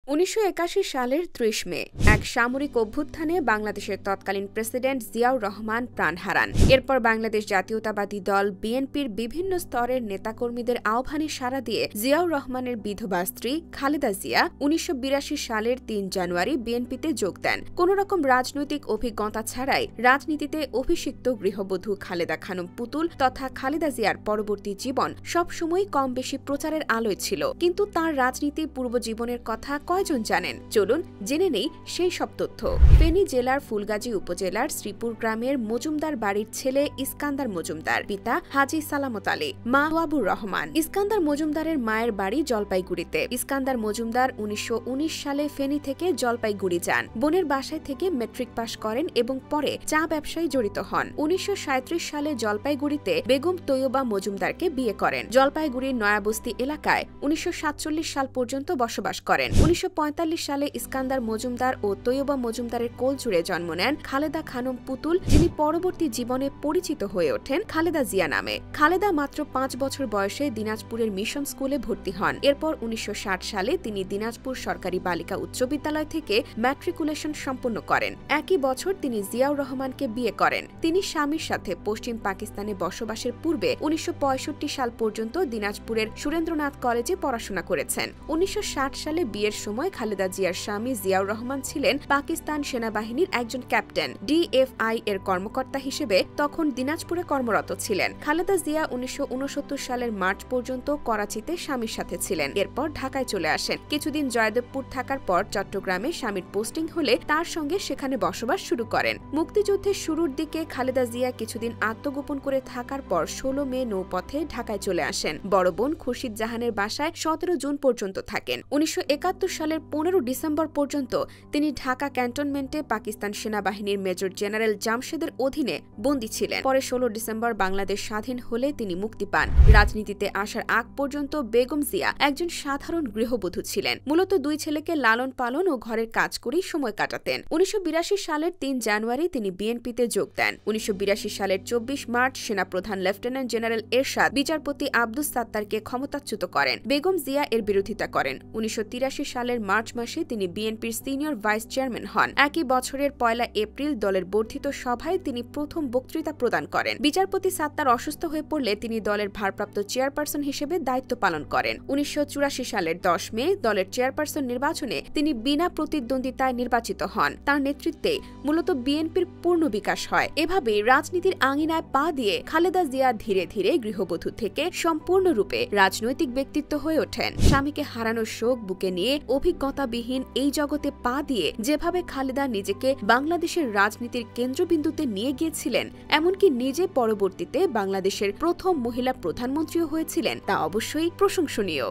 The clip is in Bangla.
১৯৮১ সালের ৩০ মে এক সামরিক অভ্যুত্থানে বাংলাদেশের তৎকালীন প্রেসিডেন্ট জিয়াউর রহমান প্রাণ হারান। এরপর বাংলাদেশ জাতীয়তাবাদী দল বিএনপির বিভিন্ন স্তরের নেতাকর্মীদের আহ্বানে সাড়া দিয়ে জিয়াউর রহমানের বিধবা স্ত্রী খালেদা জিয়া ১৯৮২ সালের ৩ জানুয়ারি বিএনপিতে যোগ দেন। কোনোরকম রাজনৈতিক অভিজ্ঞতা ছাড়াই রাজনীতিতে অভিষিক্ত গৃহবধূ খালেদা খানম পুতুল তথা খালেদা জিয়ার পরবর্তী জীবন সবসময় কম বেশি প্রচারের আলোয় ছিল, কিন্তু তার রাজনীতি পূর্ব জীবনের কথা কয়জন জানেন? চলুন জেনে নেই সেই সব তথ্য। ফেনী জেলার ফুলগাজী উপজেলার শ্রীপুর গ্রামের মজুমদার বাড়ির ছেলে ইস্কান্দার মজুমদার, পিতা হাজী সালামত আলী, মা ওয়াবুর রহমান। ইস্কান্দার মজুমদারের মায়ের বাড়ি জলপাইগুড়িতে। ইস্কান্দার মজুমদার ১৯১৯ সালে ফেনী থেকে জলপাইগুড়ি যান। বোনের বাসায় থেকে ম্যাট্রিক পাশ করেন এবং পরে চা ব্যবসায় জড়িত হন। ১৯৩৭ সালে জলপাইগুড়িতে বেগম তৈয়বা মজুমদারকে বিয়ে করেন। জলপাইগুড়ির নয়াবস্তি এলাকায় ১৯৪৭ সাল পর্যন্ত বসবাস করেন। ১৯৪৫ সালে ইস্কান্দার মজুমদার ও তৈয়বা মজুমদারের কোল জুড়ে জন্ম নেন খালেদা খানম পুতুল, যিনি পরবর্তী জীবনে পরিচিত হয়ে ওঠেন খালেদা জিয়া নামে। খালেদা মাত্র ৫ বছর বয়সে দিনাজপুরের মিশন স্কুলে ভর্তি হন। এরপর ১৯৬০ সালে তিনি দিনাজপুর সরকারি বালিকা উচ্চ বিদ্যালয় থেকে ম্যাট্রিকুলেশন সম্পন্ন করেন। একই বছর তিনি জিয়াউর রহমানকে বিয়ে করেন। তিনি স্বামীর সাথে পশ্চিম পাকিস্তানে বসবাসের পূর্বে ১৯৬৫ সাল পর্যন্ত দিনাজপুরের সুরেন্দ্রনাথ কলেজে পড়াশোনা করেছেন। ১৯৬০ সালে বিয়ের সময় খালেদা জিয়ার স্বামী জিয়াউর রহমান ছিলেন পাকিস্তান সেনাবাহিনীর একজন ক্যাপ্টেন। ডিএফআই এর কর্মকর্তা হিসেবে তখন দিনাজপুরে কর্মরত ছিলেন। খালেদা জিয়া ১৯৬৯ সালের মার্চ পর্যন্ত করাচিতে স্বামীর সাথে ছিলেন। এরপর ঢাকায় চলে আসেন। কিছুদিন জয়দেবপুর থাকার পর চট্টগ্রামে স্বামীর পোস্টিং হলে তার সঙ্গে সেখানে বসবাস শুরু করেন। মুক্তিযুদ্ধের শুরুর দিকে খালেদা জিয়া কিছুদিন আত্মগোপন করে থাকার পর ১৬ মে নৌপথে ঢাকায় চলে আসেন। বড় বোন খুরশিদ জাহানের বাসায় ১৭ জুন পর্যন্ত থাকেন। ১৯৭১ সালের ১৫ ডিসেম্বর পর্যন্ত তিনি ঢাকা ক্যান্টনমেন্টে পাকিস্তান সেনাবাহিনীর মেজর জেনারেল জামশেদের অধীনে বন্দী ছিলেন। পরে ১৬ ডিসেম্বর বাংলাদেশ স্বাধীন হলে তিনি মুক্তি পান। রাজনীতিতে আসার আগ পর্যন্ত বেগম জিয়া একজন সাধারণ গৃহবধূ ছিলেন। মূলত ২ ছেলেকে লালন পালন ও ঘরের কাজ করেই সময় কাটাতেন। ১৯৮২ সালের ৩ জানুয়ারি তিনি বিএনপিতে যোগ দেন। ১৯৮২ সালের ২৪ মার্চ সেনাপ্রধান লেফটেন্যান্ট জেনারেল এরশাদ বিচারপতি আব্দুস সাত্তারকে ক্ষমতাচ্যুত করেন। বেগম জিয়া এর বিরোধিতা করেন। ১৯৮৩ সালের মার্চ মাসে তিনি বিএনপির সিনিয়র ভাইস চেয়ারম্যান হন। একই বছরের ১ এপ্রিল দলের বর্ধিত সভায় তিনি প্রথম বক্তৃতা প্রদান করেন। বিচারপতি সাত্তার অসুস্থ হয়ে পড়লে তিনি দলের ভারপ্রাপ্ত চেয়ারপারসন হিসেবে দায়িত্ব পালন করেন। ১৯৮৪ সালের ১০ মে দলের চেয়ারপারসন নির্বাচনে তিনি বিনা প্রতিদ্বন্দ্বিতায় নির্বাচিত হন। তার নেতৃত্বে মূলত বিএনপির পূর্ণ বিকাশ হয়। এভাবে রাজনীতির আঙিনায় পা দিয়ে খালেদা জিয়া ধীরে ধীরে গৃহবধূ থেকে সম্পূর্ণরূপে রাজনৈতিক ব্যক্তিত্ব হয়ে ওঠেন। স্বামীকে হারানোর শোক বুকে নিয়ে অভিজ্ঞতাবিহীন এই জগতে পা দিয়ে যেভাবে খালেদা নিজেকে বাংলাদেশের রাজনীতির কেন্দ্রবিন্দুতে নিয়ে গিয়েছিলেন, এমনকি নিজে পরবর্তীতে বাংলাদেশের প্রথম মহিলা প্রধানমন্ত্রীও হয়েছিলেন, তা অবশ্যই প্রশংসনীয়।